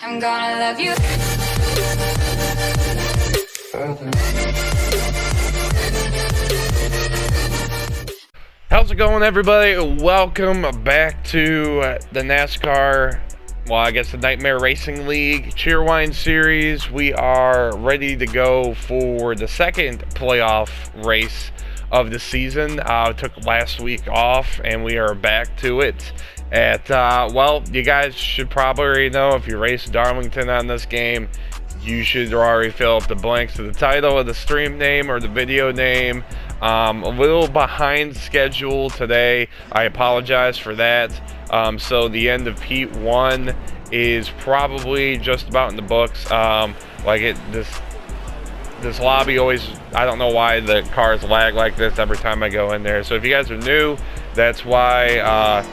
I'm gonna love you. How's it going, everybody? Welcome back to the NASCAR, well, I guess the Nightmare Racing League Cheerwine Series. We are ready to go for the second playoff race of the season. Took last week off, and we are back to it. Well, you guys should probably already know, if you race Darlington on this game, you should already fill up the blanks to the title of the stream name or the video name. A little behind schedule today. I apologize for that. So the end of Heat 1 is probably just about in the books. This lobby always, I don't know why the cars lag like this every time I go in there. So if you guys are new, that's why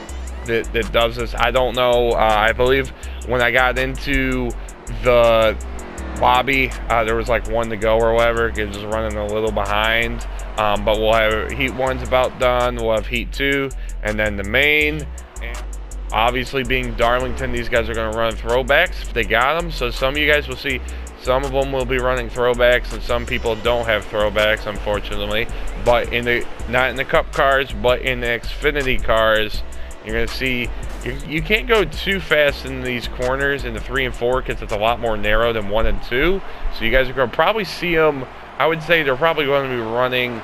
it does this. I don't know. I believe when I got into the lobby, there was like one to go or whatever. It's just running a little behind. But we'll have Heat 1's about done. We'll have Heat 2 and then the main. And obviously, being Darlington, these guys are going to run throwbacks if they got them. So some of you guys will see, some of them will be running throwbacks, and some people don't have throwbacks, unfortunately. But not in the Cup cars, but in the Xfinity cars, you're going to see you can't go too fast in these corners in the 3 and 4 because it's a lot more narrow than 1 and 2. So you guys are going to probably see them. I would say they're probably going to be running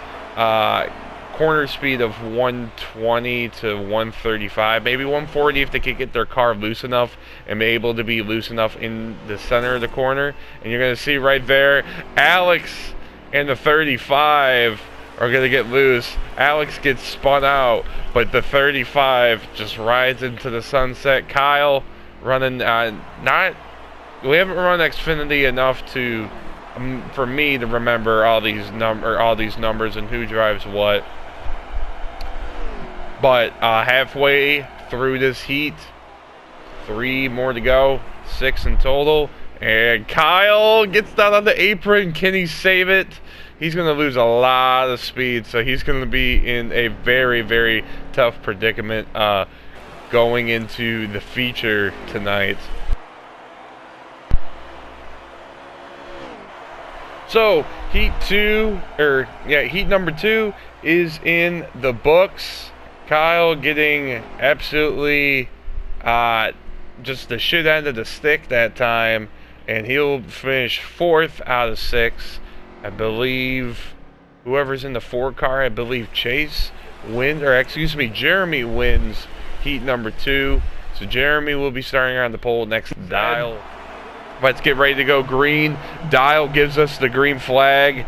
corner speed of 120 to 135, maybe 140 if they could get their car loose enough and be able to be loose enough in the center of the corner. And you're going to see right there, Alex and the 35 are going to get loose. Alex gets spun out, but the 35 just rides into the sunset. Kyle running, we haven't run Xfinity enough to, for me to remember all these numbers and who drives what. But halfway through this heat, 3 more to go, 6 in total, and Kyle gets down on the apron. Can he save it? He's going to lose a lot of speed, so he's going to be in a very, very tough predicament going into the feature tonight. So, Heat number 2 is in the books. Kyle getting absolutely just the shit end of the stick that time, and he'll finish 4th out of 6. I believe whoever's in the 4 car, I believe Jeremy wins Heat number 2. So Jeremy will be starting on the pole next to Dial. Let's get ready to go green. Dial gives us the green flag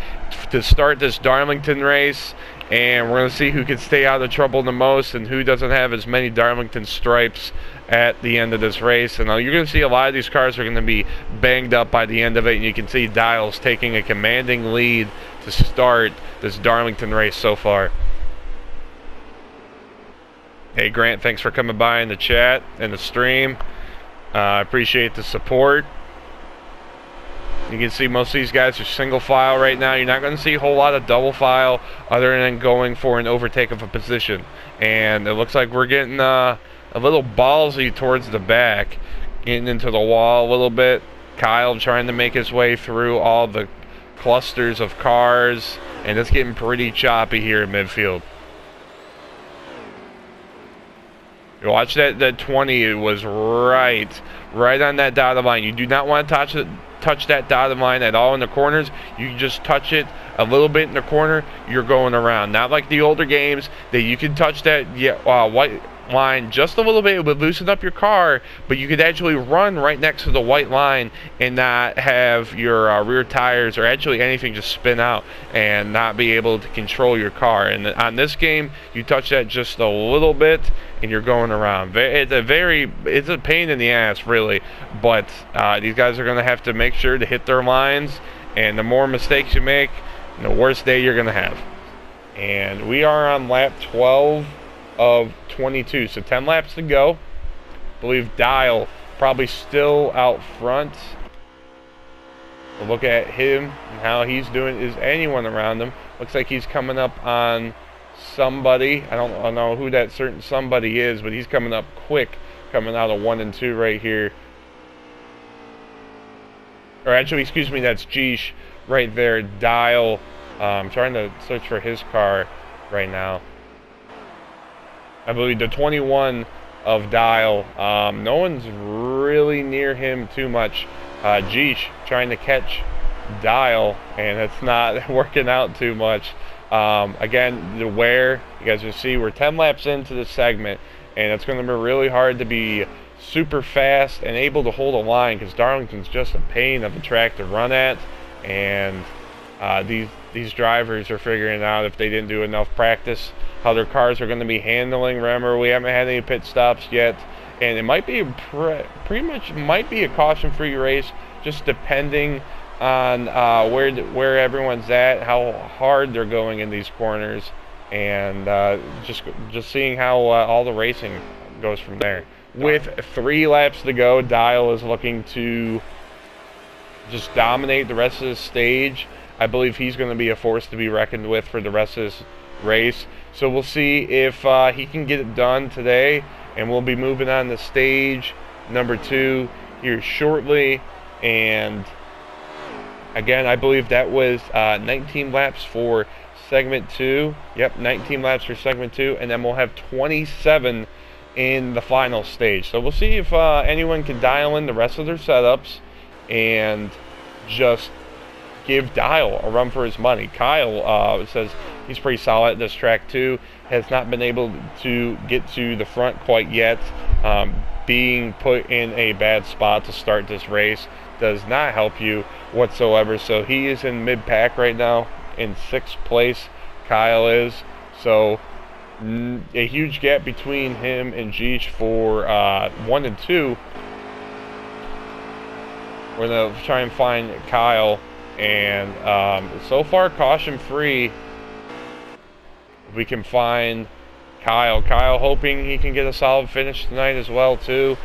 to start this Darlington race. And we're going to see who can stay out of trouble the most and who doesn't have as many Darlington stripes at the end of this race. And you're going to see a lot of these cars are going to be banged up by the end of it. And you can see Dial's taking a commanding lead to start this Darlington race so far. Hey, Grant, thanks for coming by in the chat and the stream. I appreciate the support. You can see most of these guys are single file right now. You're not going to see a whole lot of double file other than going for an overtake of a position. And it looks like we're getting a little ballsy towards the back, getting into the wall a little bit. Kyle trying to make his way through all the clusters of cars, and it's getting pretty choppy here in midfield. You watch that 20, it was right on that dotted line. You do not want to touch that dotted line at all in the corners. You just touch it a little bit in the corner, you're going around. Not like the older games that you can touch that white line just a little bit. It would loosen up your car, but you could actually run right next to the white line and not have your rear tires or actually anything just spin out and not be able to control your car. And on this game, you touch that just a little bit and you're going around. It's a pain in the ass, really, but these guys are going to have to make sure to hit their lines, and the more mistakes you make, the worse day you're going to have. And we are on lap 12 of 22, so 10 laps to go. I believe Dial probably still out front. We'll look at him and how he's doing. Is anyone around him? Looks like he's coming up on somebody. I don't know who that certain somebody is, but he's coming up quick, coming out of 1 and 2 right here. or actually, excuse me, that's Jeesh right there. Dial. I'm trying to search for his car right now. I believe the 21 of Dial. No one's really near him too much. Jeesh trying to catch Dial, and it's not working out too much. Again, the wear, you guys will see we're 10 laps into the segment, and it's going to be really hard to be super fast and able to hold a line, because Darlington's just a pain of a track to run at, and these drivers are figuring out, if they didn't do enough practice, how their cars are going to be handling. Remember, we haven't had any pit stops yet, and it might be pretty much might be a caution-free race, just depending on where everyone's at, how hard they're going in these corners, and just seeing how all the racing goes from there. With 3 laps to go, Dial is looking to just dominate the rest of the stage. I believe he's going to be a force to be reckoned with for the rest of this race. So we'll see if he can get it done today, and we'll be moving on to stage number 2 here shortly. And again, I believe that was 19 laps for segment 2. Yep, 19 laps for segment 2, and then we'll have 27 in the final stage. So we'll see if anyone can dial in the rest of their setups and just give Dial a run for his money. Kyle says he's pretty solid at this track too. Has not been able to get to the front quite yet. Being put in a bad spot to start this race does not help you whatsoever. So he is in mid-pack right now, in 6th place. Kyle is. So a huge gap between him and Jeesh for 1 and 2. We're going to try and find Kyle, and so far caution-free. We can find Kyle. Kyle hoping he can get a solid finish tonight as well too.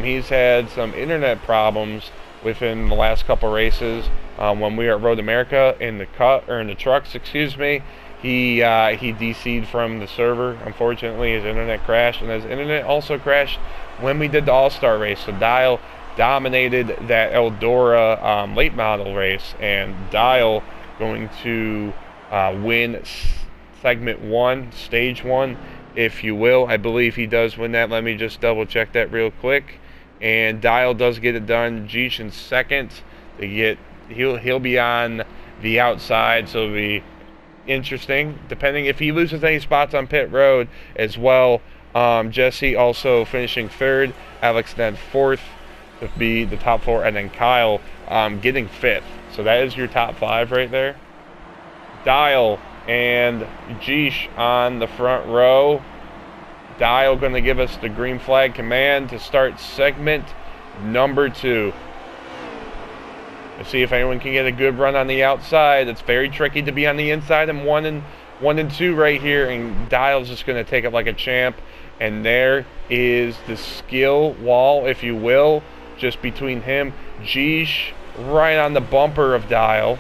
He's had some internet problems within the last couple races. When we were at Road America in the trucks, excuse me, he DC'd from the server. Unfortunately, his internet crashed, and his internet also crashed when we did the All-Star race. So Dial dominated that Eldora late model race, and Dial going to win segment 1, stage 1, if you will. I believe he does win that. Let me just double check that real quick. And Dial does get it done. Jeesh in 2nd. He'll be on the outside, so it'll be interesting. Depending if he loses any spots on pit road as well. Jesse also finishing 3rd. Alex then 4th. To be the top 4, and then Kyle getting 5th. So that is your top 5 right there. Dial and Jeesh on the front row. Dial going to give us the green flag command to start segment number 2. Let's see if anyone can get a good run on the outside. It's very tricky to be on the inside in 1 and 2 right here, and Dial's just going to take it like a champ. And there is the skill wall, if you will, just between him. Jeesh right on the bumper of Dial.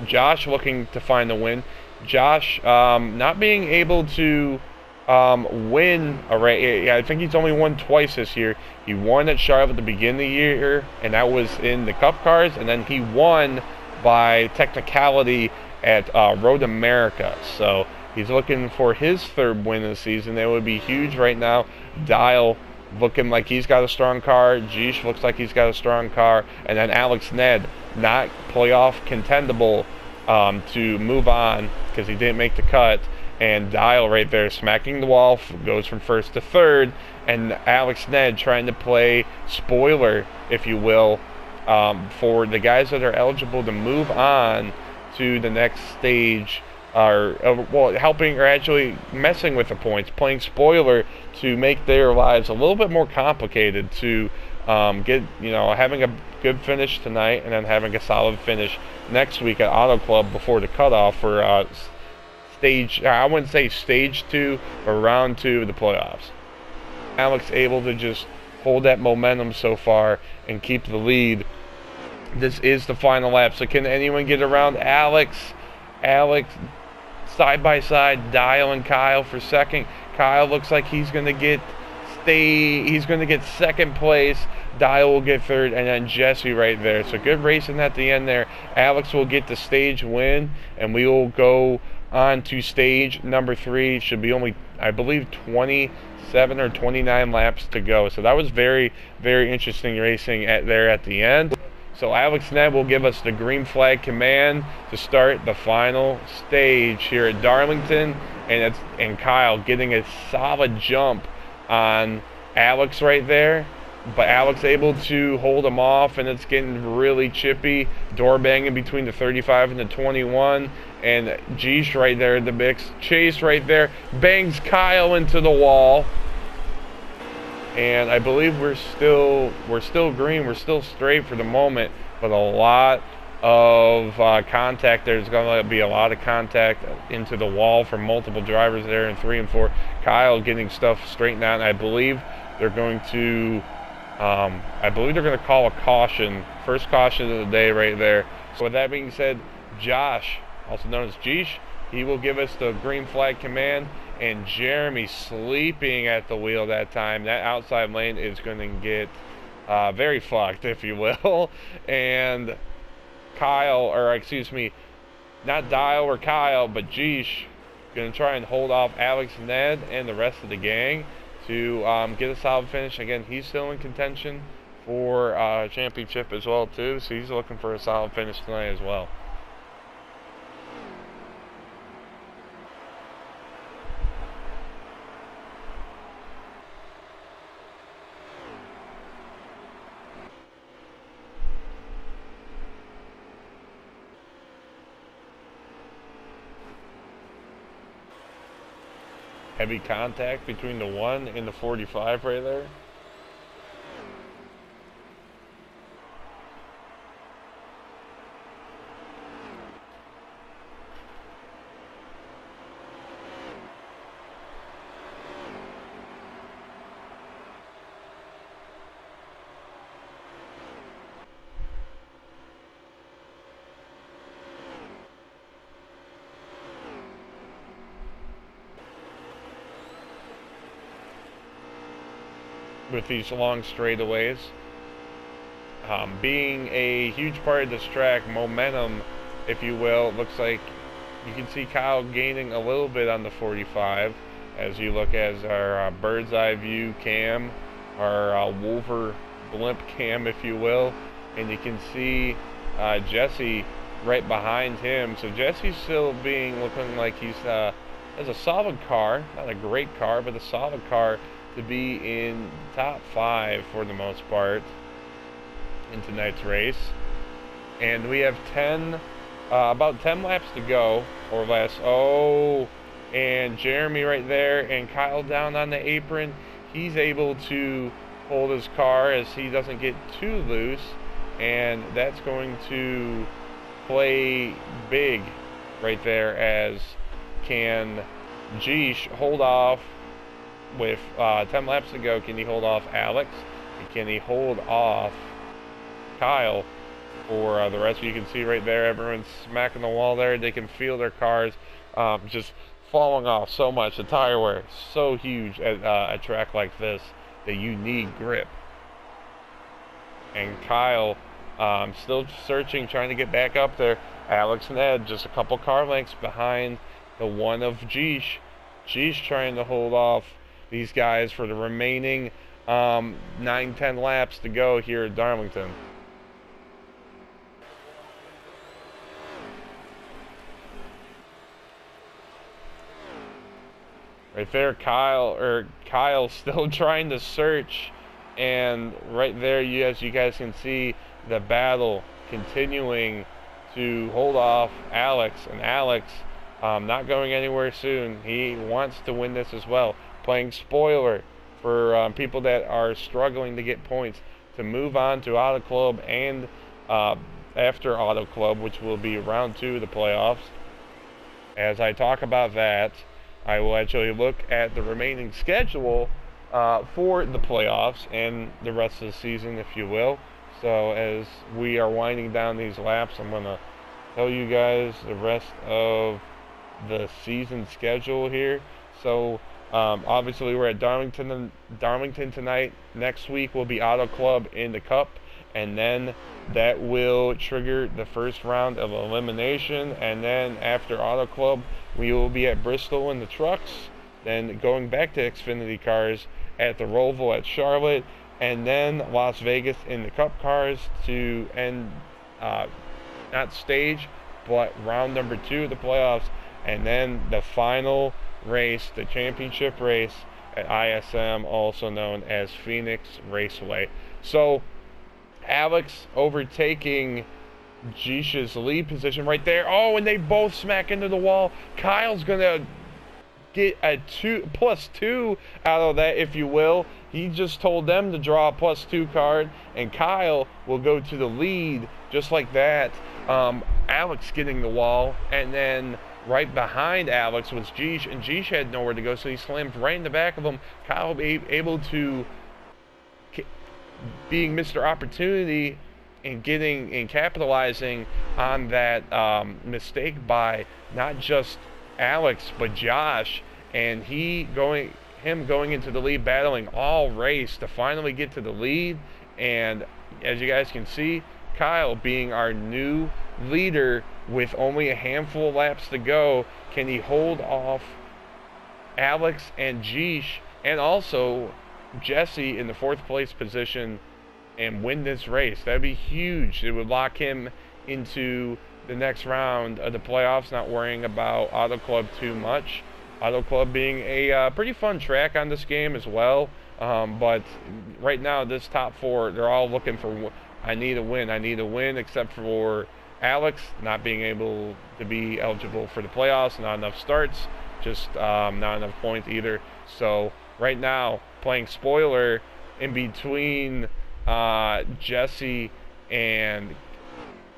Josh looking to find the win. Josh not being able to win a race. I think he's only won twice this year. He won at Charlotte at the beginning of the year, and that was in the Cup cars, and then he won by technicality at Road America. So he's looking for his 3rd win of the season. That would be huge right now. Dial looking like he's got a strong car. Jeesh looks like he's got a strong car. And then Alex Ned, not playoff contendable to move on because he didn't make the cut. And Dial right there smacking the wall, goes from 1st to 3rd. And Alex Ned trying to play spoiler, if you will, for the guys that are eligible to move on to the next stage. Helping or actually messing with the points, playing spoiler to make their lives a little bit more complicated to get, having a good finish tonight and then having a solid finish next week at Auto Club before the cutoff for I wouldn't say stage 2, but round 2 of the playoffs. Alex able to just hold that momentum so far and keep the lead. This is the final lap, so can anyone get around Alex? Side by side, Dial and Kyle for 2nd. Kyle looks like he's going to get he's going to get second place. Dial will get third, and then Jesse right there. So good racing at the end there. Alex will get the stage win, and we will go on to stage number 3. Should be only, I believe, 27 or 29 laps to go. So that was very, very interesting racing there at the end. So Alex Ned will give us the green flag command to start the final stage here at Darlington, and Kyle getting a solid jump on Alex right there, but Alex able to hold him off, and it's getting really chippy, door banging between the 35 and the 21, and Jeesh right there in the mix. Chase right there bangs Kyle into the wall, and I believe we're still green, we're still straight for the moment, but a lot of contact. There's going to be a lot of contact into the wall from multiple drivers there in 3 and 4. Kyle getting stuff straightened out, and I believe they're going to call a caution, first caution of the day right there. So with that being said, Josh, also known as Jeesh, he will give us the green flag command, and Jeremy sleeping at the wheel that time. That outside lane is going to get very fucked, if you will, and Kyle, or excuse me, not Dial or Kyle, but Jeesh, going to try and hold off Alex, Ned, and the rest of the gang to get a solid finish. Again, he's still in contention for championship as well, too, so he's looking for a solid finish tonight as well. Heavy contact between the 1 and the 45 right there. With these long straightaways being a huge part of this track, momentum, if you will. It looks like you can see Kyle gaining a little bit on the 45 as you look at our bird's eye view cam, our Wolver blimp cam, if you will, and you can see Jesse right behind him. So Jesse's still looking like he's has a solid car, not a great car, but a solid car to be in top 5 for the most part in tonight's race. And we have about 10 laps to go or less. Oh, and Jeremy right there, and Kyle down on the apron. He's able to hold his car as he doesn't get too loose, and that's going to play big right there, as can Jeesh hold off with 10 laps to go. Can he hold off Alex? And can he hold off Kyle for the rest? You can see right there, everyone's smacking the wall there. They can feel their cars just falling off so much. The tire wear is so huge at a track like this that you need grip. And Kyle still searching, trying to get back up there. Alex and Ed just a couple car lengths behind the 1 of Jeesh. Jeesh trying to hold off these guys for the remaining 9-10 laps to go here at Darlington. Right there, Kyle still trying to search, and right there, as you guys can see, the battle continuing to hold off Alex, and Alex not going anywhere soon. He wants to win this as well. Playing spoiler for people that are struggling to get points to move on to Auto Club and after Auto Club, which will be round 2 of the playoffs. As I talk about that, I will actually look at the remaining schedule for the playoffs and the rest of the season, if you will. So as we are winding down these laps, I'm going to tell you guys the rest of the season schedule here. So Obviously, we're at Darlington tonight. Next week will be Auto Club in the Cup, and then that will trigger the first round of elimination. And then after Auto Club, we will be at Bristol in the trucks. Then going back to Xfinity cars at the Roval at Charlotte, and then Las Vegas in the Cup cars to end not stage, but round number 2 of the playoffs, and then the final race, the championship race at ISM, also known as Phoenix Raceway. So Alex overtaking Jish's lead position right there. Oh, and they both smack into the wall. Kyle's gonna get a +2 out of that, if you will. He just told them to draw a +2 card, and Kyle will go to the lead just like that. Alex getting the wall, and then right behind Alex was Jish, and Jish had nowhere to go, so he slammed right in the back of him. Kyle able to, being Mr. Opportunity and capitalizing on that mistake by not just Alex but Josh, and him going into the lead, battling all race to finally get to the lead. And as you guys can see, Kyle being our new leader with only a handful of laps to go. Can he hold off Alex and Jish and also Jesse in the 4th place position and win this race? That'd be huge. It would lock him into the next round of the playoffs, not worrying about Auto Club too much. Auto Club being a pretty fun track on this game as well. But right now, this top 4, they're all looking for, I need a win, except for Alex not being able to be eligible for the playoffs, not enough starts, just not enough points either. So right now, playing spoiler in between Jesse and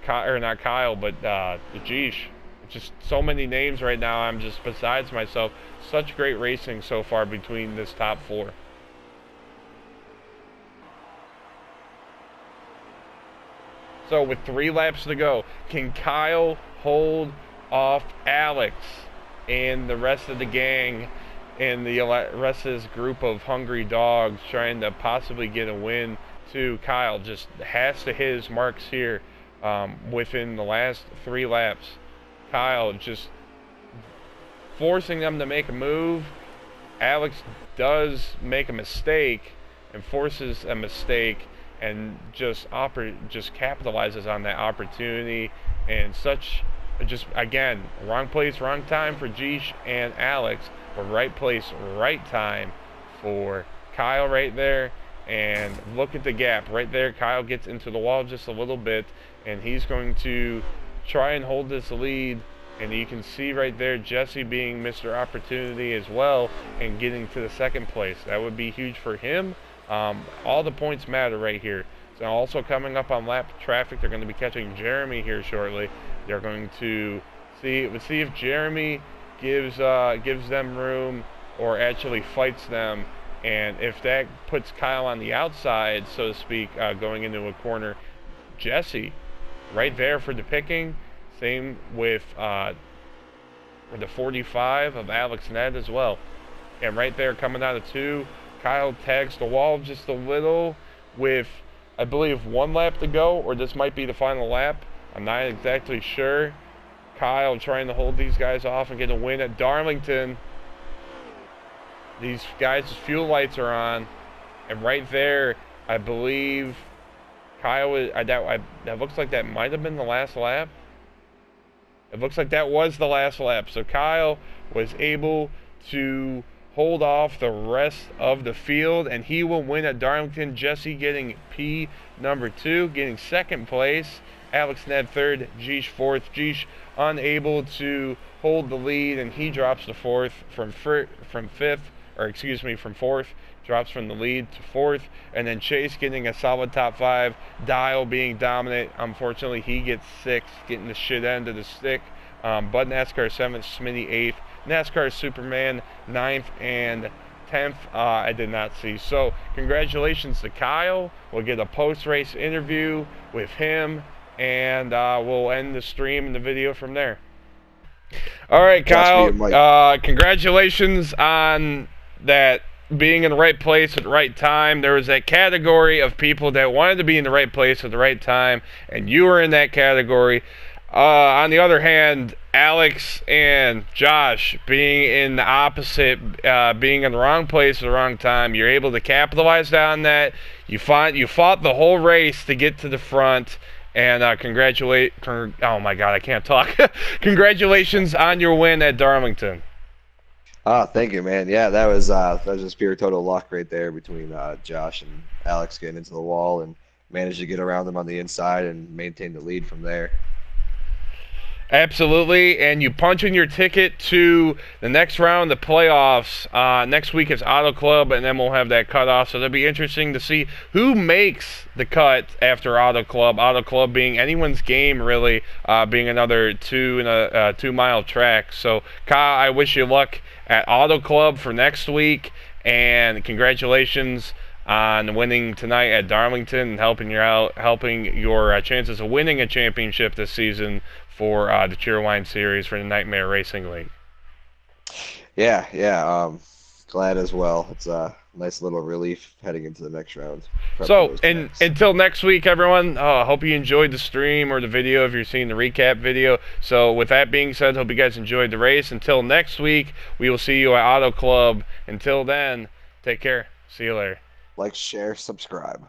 not Kyle, but Jeesh. Just so many names right now, I'm just besides myself. Such great racing so far between this top 4. So with 3 laps to go, can Kyle hold off Alex and the rest of the gang and the rest of this group of hungry dogs trying to possibly get a win? To Kyle just has to hit his marks here within the last 3 laps. Kyle just forcing them to make a move. Alex does make a mistake and forces a mistake, and just capitalizes on that opportunity. And just again, wrong place, wrong time for Jeesh and Alex, but right place, right time for Kyle right there. And look at the gap right there. Kyle gets into the wall just a little bit, and he's going to try and hold this lead. And you can see right there Jesse being Mr. Opportunity as well and getting to the 2nd place. That would be huge for him. All the points matter right here. So also coming up on lap traffic, they're going to be catching Jeremy here shortly. They're going to see if Jeremy gives them room or actually fights them. And if that puts Kyle on the outside, so to speak, going into a corner, Jesse right there for the picking. Same with the 45 of Alex Ned as well. And right there coming out of 2, Kyle tags the wall just a little with, I believe, 1 lap to go, or this might be the final lap. I'm not exactly sure. Kyle trying to hold these guys off and get a win at Darlington. These guys' fuel lights are on, and right there, I believe Kyle that looks like that might have been the last lap. It looks like that was the last lap. So Kyle was able to hold off the rest of the field, and he will win at Darlington. Jesse getting P number 2, getting 2nd place. Alex Ned 3rd, Jeesh 4th. Jeesh unable to hold the lead, and he drops to 4th from 4th, drops from the lead to 4th. And then Chase getting a solid top 5. Dial being dominant. Unfortunately, he gets 6th, getting the shit end of the stick. Bud NASCAR 7th, Smitty 8th. NASCAR Superman 9th and 10th. I did not see. So congratulations to Kyle. We'll get a post-race interview with him, and we'll end the stream and the video from there. All right, Kyle. Congratulations on that being in the right place at the right time, there was that category of people that wanted to be in the right place at the right time, and you were in that category. On the other hand, Alex and Josh being in the opposite, being in the wrong place at the wrong time, you're able to capitalize on that. You fought the whole race to get to the front, and oh my God, I can't talk. Congratulations on your win at Darlington. Thank you, man. Yeah, that was just pure total luck right there between Josh and Alex getting into the wall and managed to get around them on the inside and maintain the lead from there. Absolutely, and you punch in your ticket to the next round, the playoffs. Next week is Auto Club, and then we'll have that cutoff. So it'll be interesting to see who makes the cut after Auto Club. Auto Club being anyone's game, really, being another 2-mile track. So Kyle, I wish you luck at Auto Club for next week, and congratulations on winning tonight at Darlington and helping your chances of winning a championship this season for the Cheerwine Series for the Nightmare Racing League. Yeah. Glad as well. It's a nice little relief heading into the next round. So, until next week, everyone, hope you enjoyed the stream or the video if you're seeing the recap video. So, with that being said, hope you guys enjoyed the race. Until next week, we will see you at Auto Club. Until then, take care. See you later. Like, share, subscribe.